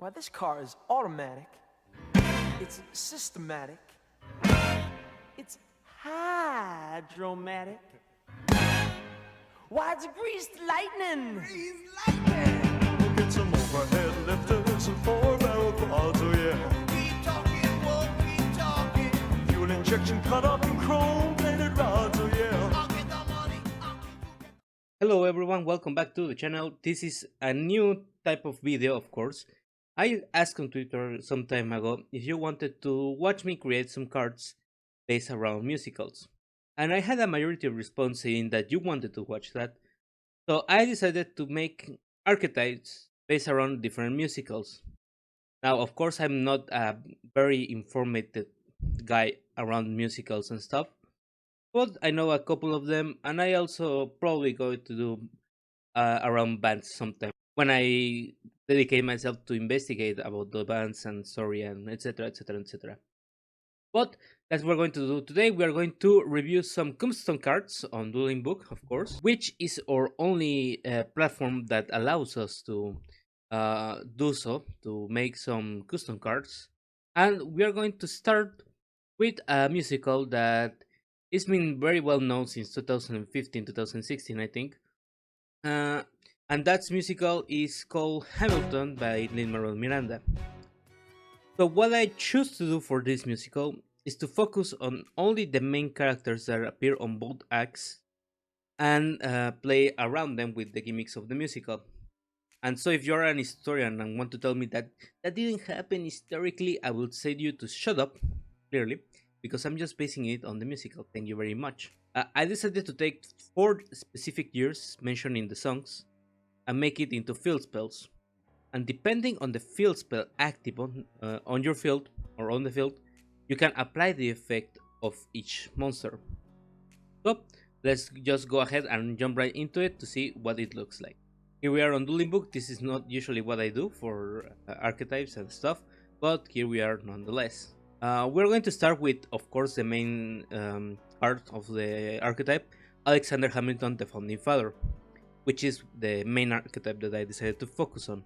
Why, this car is automatic. It's systematic. It's hydromatic. Why, it's greased lightning. Look at some overhead lifters and four-barrel quads, oh yeah. Keep talking, won't keep talking. Fuel injection cut up in chrome-plated rods, oh yeah. I'll get the money, I'll get Hello everyone, welcome back to the channel. This is a new type of video, of course. I asked on Twitter some time ago if you wanted to watch me create some cards based around musicals. And I had a majority response saying that you wanted to watch that. So I decided to make archetypes based around different musicals. Now, of course, I'm not a very informed guy around musicals and stuff, but I know a couple of them, and I also probably going to do around bands sometime when I dedicate myself to investigate about the bands and story and etc, etc, etc. But that's what we're going to do today. We are going to review some custom cards on Dueling Book, of course, which is our only platform that allows us to do so, to make some custom cards. And we are going to start with a musical that it's been very well known since 2015, 2016, I think. And that musical is called Hamilton by Lin-Manuel Miranda. So what I choose to do for this musical is to focus on only the main characters that appear on both acts and play around them with the gimmicks of the musical. And so if you're an historian and want to tell me that that didn't happen historically, I will say to you to shut up, clearly, because I'm just basing it on the musical. Thank you very much. I decided to take 4 specific years mentioned in the songs and make it into field spells. And depending on the field spell active on your field or on the field, you can apply the effect of each monster. So let's just go ahead and jump right into it to see what it looks like. Here we are on Dueling Book. This is not usually what I do for archetypes and stuff, but here we are nonetheless. We're going to start with, of course, the main part of the archetype, Alexander Hamilton, the Founding Father, which is the main archetype that I decided to focus on.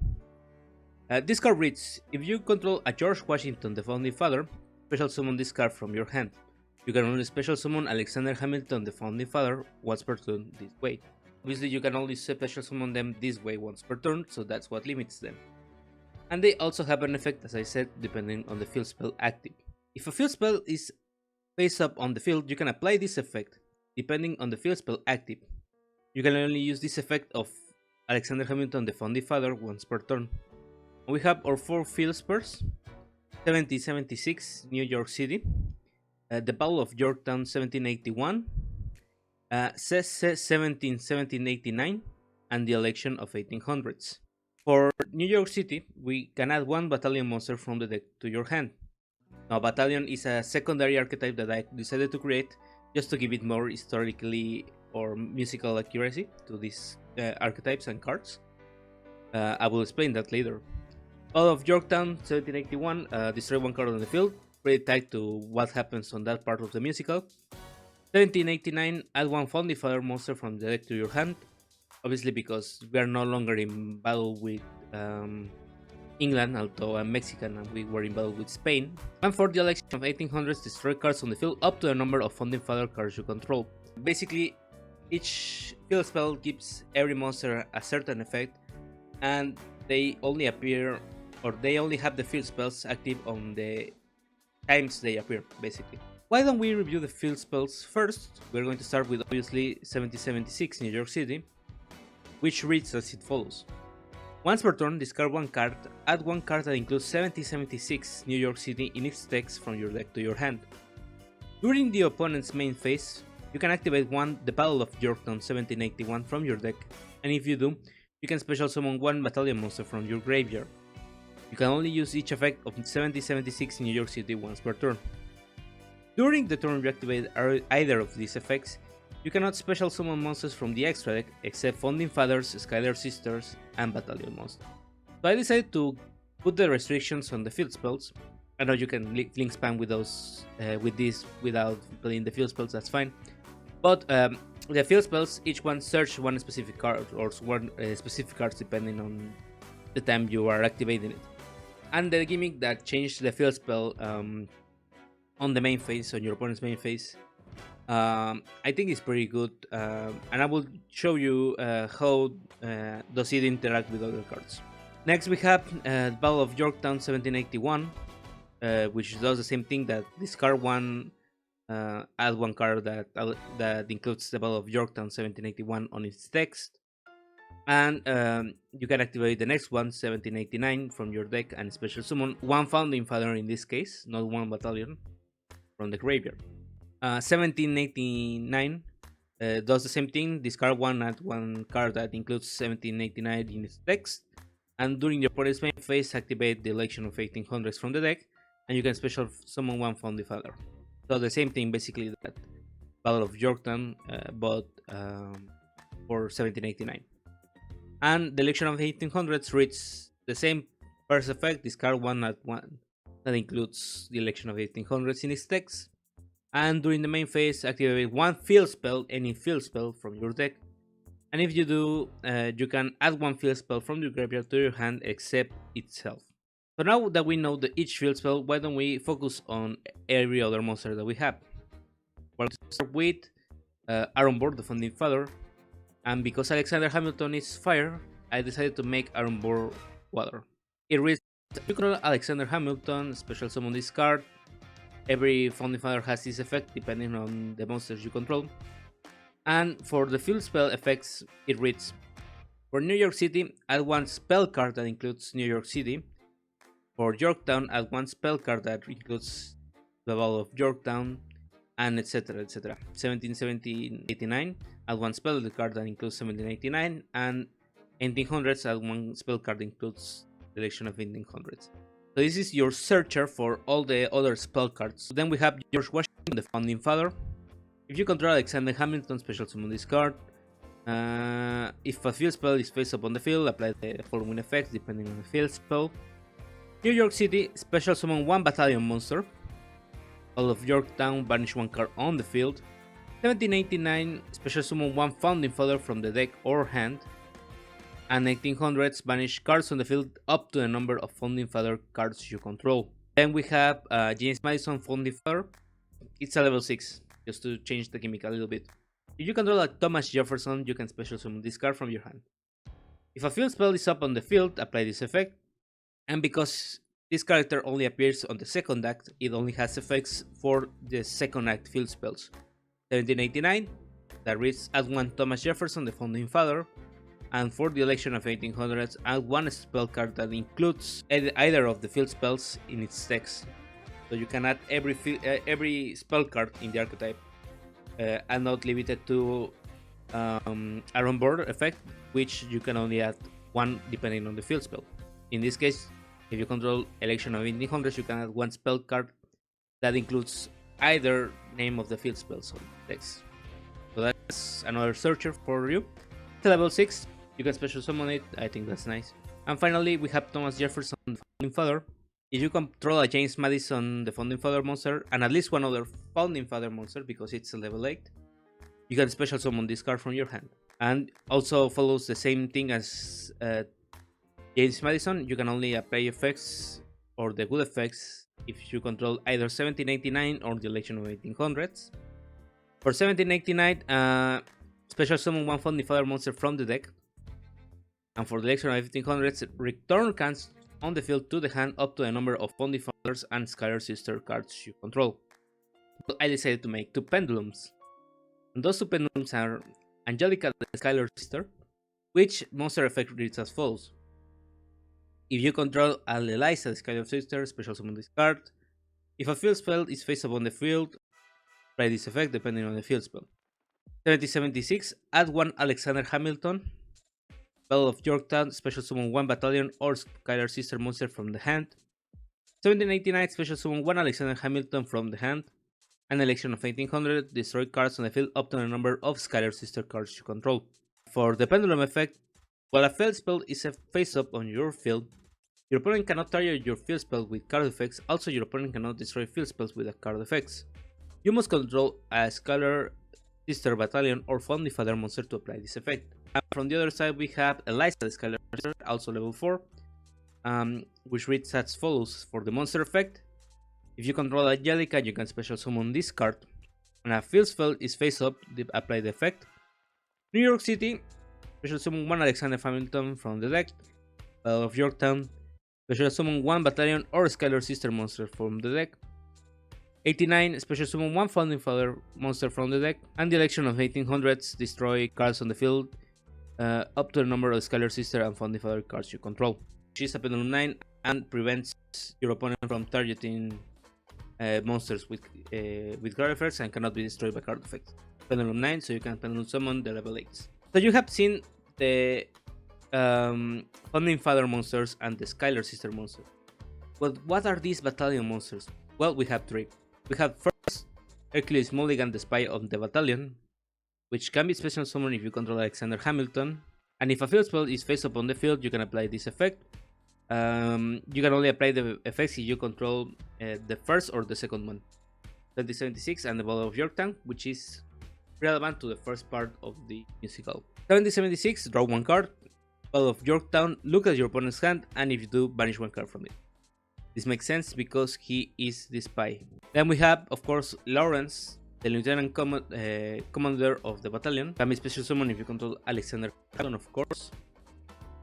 This card reads, if you control a George Washington, the Founding Father, special summon this card from your hand. You can only special summon Alexander Hamilton, the Founding Father, once per turn this way. Obviously, you can only special summon them this way once per turn, so that's what limits them. And they also have an effect, as I said, depending on the field spell active. If a field spell is face up on the field, you can apply this effect, depending on the field spell active. You can only use this effect of Alexander Hamilton, the Founding Father, once per turn. We have our 4 field spells: 1776, New York City, the Battle of Yorktown, 1781, 1789, and the election of 1800s. For New York City, we can add 1 battalion monster from the deck to your hand. Now, battalion is a secondary archetype that I decided to create just to give it more historically or musical accuracy to these archetypes and cards. I will explain that later. Battle of Yorktown, 1781, destroy 1 card on the field, pretty tied to what happens on that part of the musical. 1789, add 1 Founding Father monster from the deck to your hand, obviously because we are no longer in battle with England, although I'm Mexican and we were in battle with Spain. And for the election of 1800s, destroy cards on the field up to the number of Founding Father cards you control. Basically, each field spell gives every monster a certain effect, and they only appear, or they only have the field spells active on the times they appear, basically. Why don't we review the field spells first? We're going to start with obviously 1776 New York City, which reads as it follows. Once per turn, discard 1 card, add 1 card that includes 1776 New York City in its text from your deck to your hand. During the opponent's main phase, you can activate 1 The Battle of Yorktown 1781 from your deck, and if you do, you can special summon 1 battalion monster from your graveyard. You can only use each effect of 1776 New York City once per turn. During the turn you activate either of these effects, you cannot special summon monsters from the extra deck except Founding Fathers, Schuyler Sisters, and Battalion Monster. So I decided to put the restrictions on the field spells. I know you can link spam with those with this without playing the field spells, that's fine. But the field spells, each one search 1 specific card or 1 specific cards depending on the time you are activating it. And the gimmick that changed the field spell on the main phase, on your opponent's main phase, I think it's pretty good, and I will show you how does it interact with other cards. Next we have the Battle of Yorktown 1781, which does the same thing, that discard one, add one card that includes the Battle of Yorktown 1781 on its text, and you can activate the next one, 1789, from your deck and special summon one Founding Father in this case, not one battalion, from the graveyard. 1789 does the same thing, discard one, add one card that includes 1789 in its text, and during your opponent's main phase activate the Election of 1800s from the deck, and you can special summon one Founding Father. So the same thing basically that Battle of Yorktown, but for 1789. And the Election of 1800s reads the same first effect, discard one, add one that includes the Election of 1800s in its text, and during the main phase activate one field spell, any field spell from your deck, and if you do, you can add one field spell from your graveyard to your hand except itself. So now that we know each field spell, why don't we focus on every other monster that we have? Well, to start with Aaron Burr, the Founding Father, and because Alexander Hamilton is fire, I decided to make Aaron Burr water. It reads, you control Alexander Hamilton, special summon this card. Every Founding Father has this effect depending on the monsters you control. And for the field spell effects, it reads, for New York City, add one spell card that includes New York City. For Yorktown, add one spell card that includes the Battle of Yorktown, and etc. etc. 1789, add one spell card that includes 1789, and 1800s, add one spell card that includes the Election of 1800s. So this is your searcher for all the other spell cards. Then we have George Washington, the Founding Father. If you control Alexander Hamilton, special summon this card. If a field spell is face up on the field, apply the following effects depending on the field spell. New York City, special summon one battalion monster. Battle of Yorktown, banish one card on the field. 1789, special summon one Founding Father from the deck or hand. And 1800s, banish cards on the field up to the number of Founding Father cards you control. Then we have James Madison, Founding Father. It's a level 6, just to change the gimmick a little bit. If you control Thomas Jefferson, you can special summon this card from your hand. If a field spell is up on the field, apply this effect. And because this character only appears on the second act, it only has effects for the second act field spells. 1789, that reads, add one Thomas Jefferson, the Founding Father. And for the Election of 1800s, add one spell card that includes either of the field spells in its text. So you can add every spell card in the archetype, and not limited to Aaron Burr effect, which you can only add one depending on the field spell. In this case, if you control Election of 1800s, you can add one spell card that includes either name of the field spells on the text. So that's another searcher for you. It's level 6. You can special summon it, I think that's nice. And finally, we have Thomas Jefferson, the Founding Father. If you control a James Madison, the Founding Father monster, and at least one other Founding Father monster, because it's a level 8, you can special summon this card from your hand. And also follows the same thing as James Madison. You can only apply effects, or the good effects, if you control either 1789 or the Election of 1800s. For 1789, special summon one Founding Father monster from the deck. And for the Election of 1800s, return cards on the field to the hand up to the number of Founding Fathers and Schuyler Sisters cards you control. But I decided to make two pendulums. And those two pendulums are Angelica, the Schuyler Sister, which monster effect reads as follows. If you control Eliza, the Schuyler Sister, special summon this card. If a field spell is face up on the field, apply this effect depending on the field spell. 1776, add one Alexander Hamilton. Battle of Yorktown, special summon one battalion or Schuyler Sister monster from the hand. 1789, special summon one Alexander Hamilton from the hand. An Election of 1800, destroy cards on the field up to the number of Schuyler Sister cards you control. For the pendulum effect, while a field spell is a face up on your field, your opponent cannot target your field spell with card effects. Also, your opponent cannot destroy field spells with card effects. You must control a Schuyler Sister battalion or Founding Father monster to apply this effect. And from the other side, we have Eliza, the Schuyler Sister, also level 4. which reads as follows. For the monster effect, if you control Angelica, you can special summon this card. When a field spell is face up, apply the effect. New York City, special summon one Alexander Hamilton from the deck. Battle of Yorktown, special summon one Battalion or Schuyler Sister monster from the deck. 89, special summon one Founding Father monster from the deck. And the election of 1800s, destroy cards on the field up to the number of Schuyler Sister and Founding Father cards you control. She's a Pendulum 9 and prevents your opponent from targeting monsters with card effects and cannot be destroyed by card effects. Pendulum 9, so you can Pendulum summon the level 8s. So you have seen the Founding Father monsters and the Schuyler Sister monster. But what are these Battalion monsters? Well, we have three. We have first Hercules Mulligan, the Spy of the Battalion, which can be special summoned if you control Alexander Hamilton. And if a field spell is face up on the field, you can apply this effect. You can only apply the effects if you control the first or the second one. 2076 and the Battle of Yorktown, which is relevant to the first part of the musical. 7076, draw one card. Battle of Yorktown, look at your opponent's hand, and if you do, banish one card from it. This makes sense because he is the spy. Then we have, of course, Lawrence, the Lieutenant Commander of the Battalion. Can be special summon if you control Alexander Hamilton, of course.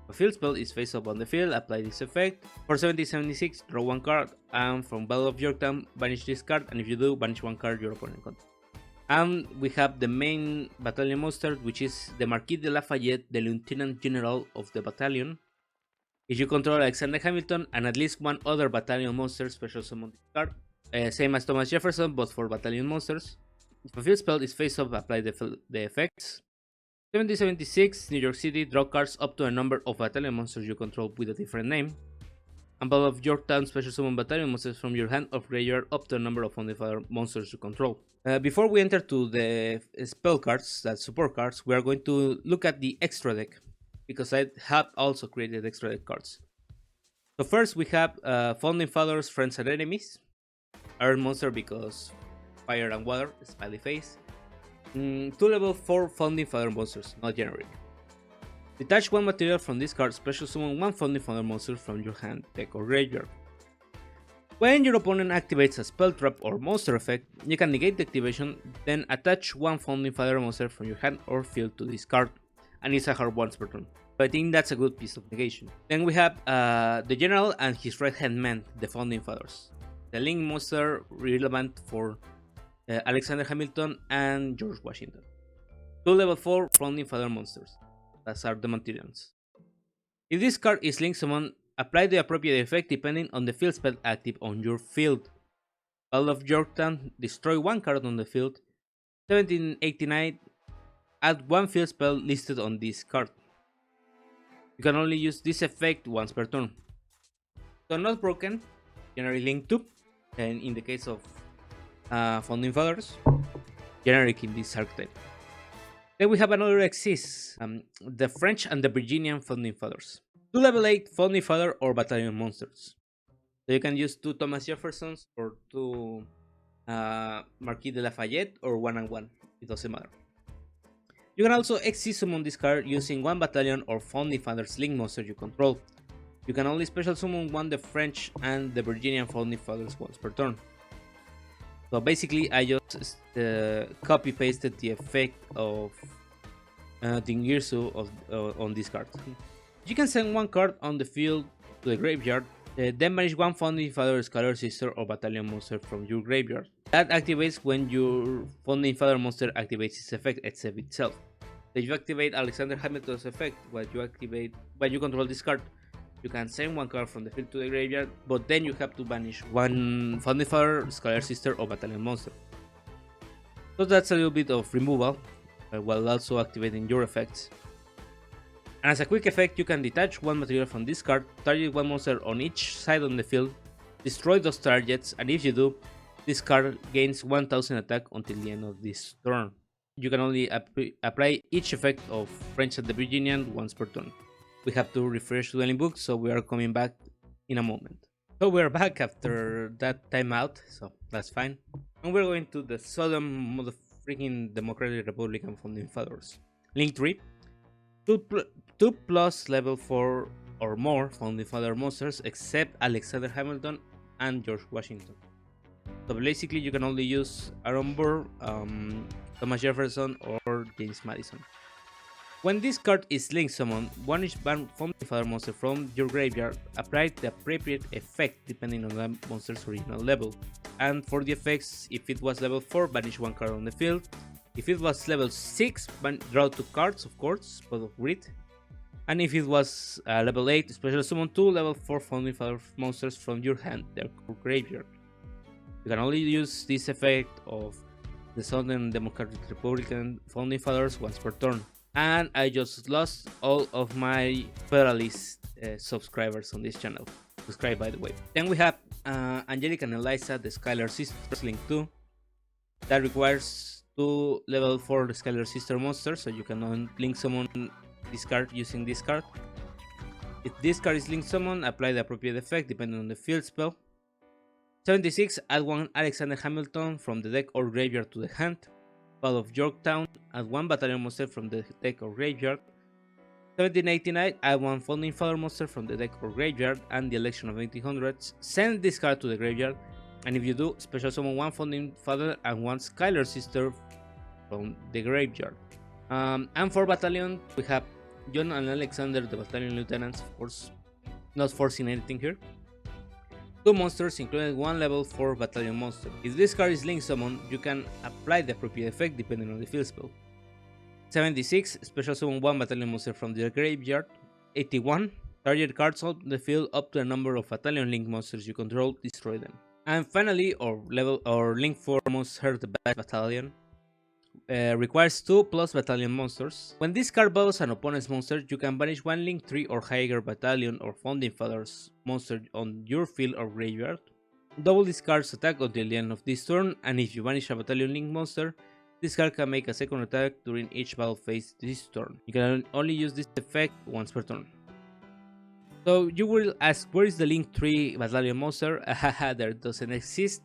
A field spell is face up on the field, apply this effect. For 7076, draw one card, and from Battle of Yorktown, banish this card, and if you do, banish one card your opponent controls. And we have the main Battalion monster, which is the Marquis de Lafayette, the Lieutenant General of the Battalion. If you control Alexander Hamilton and at least one other Battalion monster, special summon this card. Same as Thomas Jefferson, but for Battalion monsters. If a field spell is face up, apply the effects. 7076, New York City, draw cards up to a number of Battalion monsters you control with a different name. And Battle of Yorktown, special summon Battalion monsters from your hand or graveyard up to a number of Founding Father monsters you control. Before we enter to the spell cards, that support cards, we are going to look at the extra deck, because I have also created extra deck cards. So first we have Founding Fathers, Friends and Enemies. Earth monster because fire and water, smiley face. 2 level 4 Founding Father monsters, not generic. Detach one material from this card, special summon one Founding Father monster from your hand, deck or graveyard. When your opponent activates a spell trap or monster effect, you can negate the activation, then attach one Founding Father monster from your hand or field to this card, and it's a hard once per turn. So I think that's a good piece of negation. Then we have the General and his right hand man, the Founding Fathers. The Link monster relevant for Alexander Hamilton and George Washington. 2 level 4 Founding Father monsters. Those are the materials. If this card is link summon, apply the appropriate effect depending on the field spell active on your field. Battle of Yorktown, destroy one card on the field. 1789, add one field spell listed on this card. You can only use this effect once per turn. So not broken, generally linked to, and in the case of Founding Fathers, generic in this archetype. Then we have another Xyz, the French and the Virginian Founding Fathers. 2 level 8 Founding Father or Battalion monsters. So you can use 2 Thomas Jeffersons or 2 Marquis de Lafayette or 1 and 1. It doesn't matter. You can also Xyz summon this card using 1 Battalion or Founding Fathers link monster you control. You can only special summon one the French and the Virginian Founding Fathers once per turn. So basically I just copy pasted the effect of Dingirsu on this card. You can send one card on the field to the graveyard, then banish one Founding Father, Schuyler Sister or Battalion monster from your graveyard. That activates when your Founding Father monster activates its effect itself. If you activate Alexander Hamilton's effect when you control this card, you can send one card from the field to the graveyard, but then you have to banish one Founding Father, Schuyler Sister or Battalion monster. So that's a little bit of removal, while also activating your effects. And as a quick effect, you can detach one material from this card, target one monster on each side on the field, destroy those targets, and if you do, this card gains 1000 attack until the end of this turn. You can only apply each effect of French and the Virginian once per turn. We have to refresh Dueling Book, so we are coming back in a moment. So we're back after that timeout, so that's fine. And we're going to the Southern motherfucking Democratic Republican Founding Fathers. Link 3. 2 plus level 4 or more Founding Father monsters except Alexander Hamilton and George Washington. So basically you can only use Aaron Burr, Thomas Jefferson or James Madison. When this card is link summoned, banish one Founding Father monster from your graveyard, apply the appropriate effect depending on the monster's original level. And for the effects, if it was level 4, banish one card on the field. If it was level 6, draw 2 cards, of course, both of grid. And if it was level 8, special summon 2 level 4 Founding Father monsters from your hand, their graveyard. You can only use this effect of the Southern Democratic Republican Founding Fathers once per turn. And I just lost all of my Federalist subscribers on this channel. Subscribe, by the way. Then we have Angelica and Eliza, the Schuyler Sisters, link 2. That requires 2 level 4 Schuyler Sister monsters, so you can link summon this card using this card. If this card is link summon, apply the appropriate effect depending on the field spell. 76, add 1 Alexander Hamilton from the deck or graveyard to the hand. Battle of Yorktown, add 1 battalion monster from the deck or graveyard. 1789, add 1 Founding Father monster from the deck or graveyard, and the election of 1800s, send this card to the graveyard, and if you do, special summon 1 Founding Father and 1 Schuyler Sister from the graveyard. And for battalion, we have John and Alexander, the battalion lieutenants, of course, not forcing anything here. 2 monsters, including 1 level 4 battalion monster. If this card is link summoned, you can apply the appropriate effect depending on the field spell. 76, special summon 1 battalion monster from the graveyard. 81, target cards on the field up to a number of battalion link monsters you control, destroy them. And finally, our link 4 monster, the Bad Battalion, requires 2 plus battalion monsters. When this card battles an opponent's monster, you can banish 1 link 3 or higher battalion or Founding Fathers monster on your field or graveyard. Double this card's attack until the end of this turn, and if you banish a battalion link monster, this card can make a second attack during each battle phase this turn. You can only use this effect once per turn. So you will ask, where is the link 3 battalion monster? Ahaha, there doesn't exist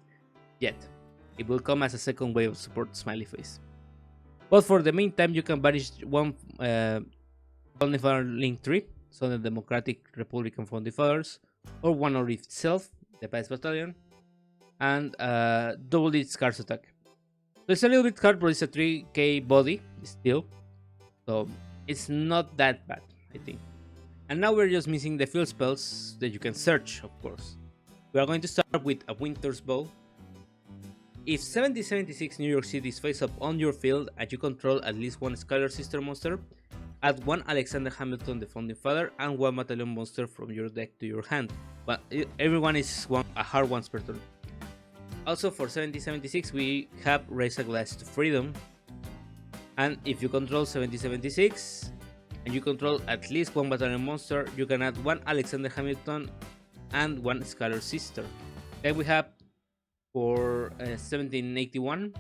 yet. It will come as a second wave of support, smiley face. But for the meantime, you can banish 1 Founding Father link 3, so the Democratic Republican Founding Fathers, or 1 of itself, the Best Battalion, and double its card's attack. So it's a little bit hard, but it's a 3k body still, so it's not that bad, I think. And now we're just missing the field spells that you can search, of course. We are going to start with a Winter's Ball. If 7076 New York City is face up on your field and you control at least 1 Schuyler Sister monster, add 1 Alexander Hamilton, the Founding Father, and 1 battalion monster from your deck to your hand. But everyone is a hard once per turn. Also for 7076 we have Raise a Glass to Freedom. And if you control 7076 and you control at least 1 battalion monster, you can add 1 Alexander Hamilton and 1 Schuyler Sister. Then we have for 1781,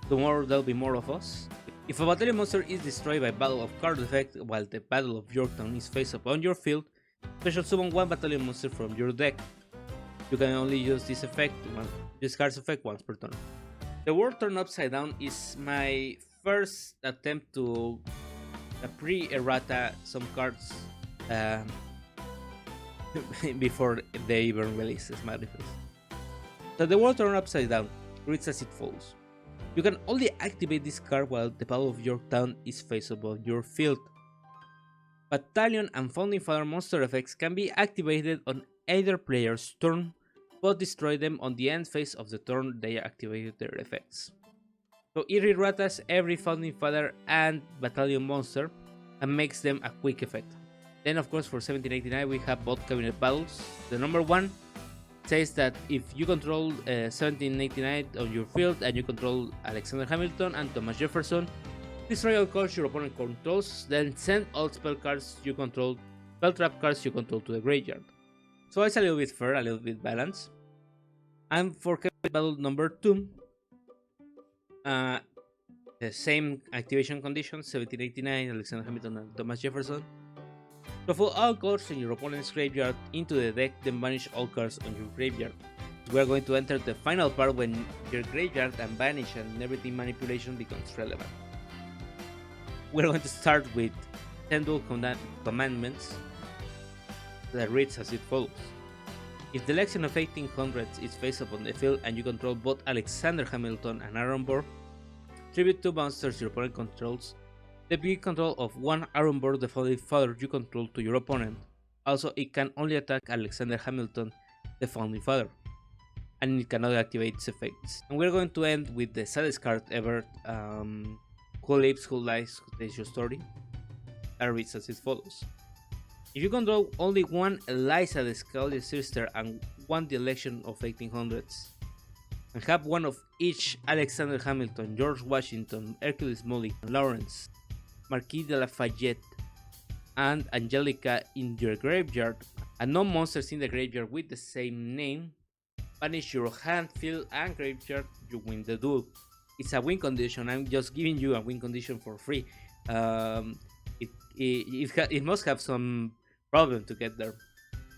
tomorrow there'll be more of us. If a battalion monster is destroyed by Battle of Card effect while the Battle of Yorktown is face up on your field, special summon 1 battalion monster from your deck. You can only use this card's effect once per turn. The World Turned Upside Down is my first attempt to pre-errata some cards before they even release this manifest. So the World Turned Upside Down reads as it follows. You can only activate this card while the Battle of Yorktown is face up on your field. Battalion and Founding Father monster effects can be activated on either player's turn, but destroy them on the end phase of the turn they activated their effects. So it re-ratas every Founding Father and Battalion monster and makes them a quick effect. Then of course for 1789 we have both cabinet battles. The number 1 says that if you control 1789 on your field and you control Alexander Hamilton and Thomas Jefferson, destroy all cards your opponent controls, then send all spell cards you control, spell trap cards you control to the graveyard. So it's a little bit fair, a little bit balanced. And for cabinet battle number 2, the same activation conditions, 1789, Alexander Hamilton and Thomas Jefferson. Shuffle all cards in your opponent's graveyard into the deck, then banish all cards on your graveyard. We are going to enter the final part when your graveyard and banish and everything manipulation becomes relevant. We're going to start with 10 dual commandments. that reads as it follows. If the election of 1800s is faced upon the field and you control both Alexander Hamilton and Aaron Burr, tribute 2 monsters your opponent controls. The big control of 1 Aaron Burr, the founding father you control, to your opponent. Also, it can only attack Alexander Hamilton, the founding father, and it cannot activate its effects. And we're going to end with the saddest card ever, Who Lives, Who Lies, Who Tells Your Story. That reads as it follows. If you control only 1 Eliza the Schuyler Sister and 1 the election of 1800s, and have 1 of each Alexander Hamilton, George Washington, Hercules Mulligan, Lawrence, Marquis de Lafayette, and Angelica in your graveyard, and no monsters in the graveyard with the same name, banish your hand, field, and graveyard, you win the duel. It's a win condition. I'm just giving you a win condition for free. It must have some problem to get there.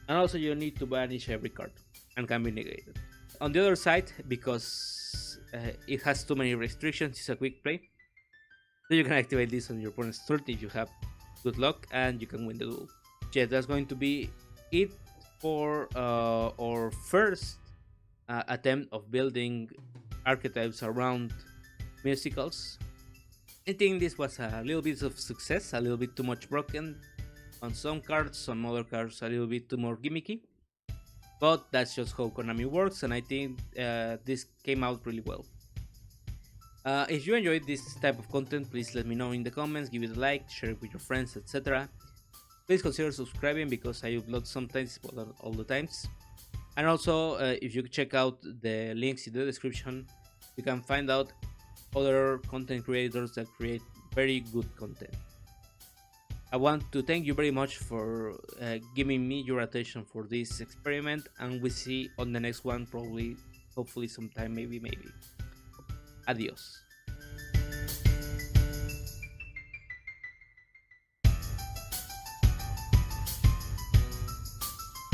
And also you need to banish every card and can be negated. On the other side, because it has too many restrictions, it's a quick play. So you can activate this on your opponent's turn if you have good luck, and you can win the duel. Yeah, that's going to be it for our first attempt of building archetypes around musicals. I think this was a little bit of success, a little bit too much broken on some cards, some other cards a little bit too more gimmicky. But that's just how Konami works, and I think this came out really well. If you enjoyed this type of content, please let me know in the comments, give it a like, share it with your friends, etc. Please consider subscribing because I upload sometimes, but not all the times. And also, if you check out the links in the description, you can find out other content creators that create very good content. I want to thank you very much for giving me your attention for this experiment, and we see on the next one, probably, hopefully sometime, maybe. Adios.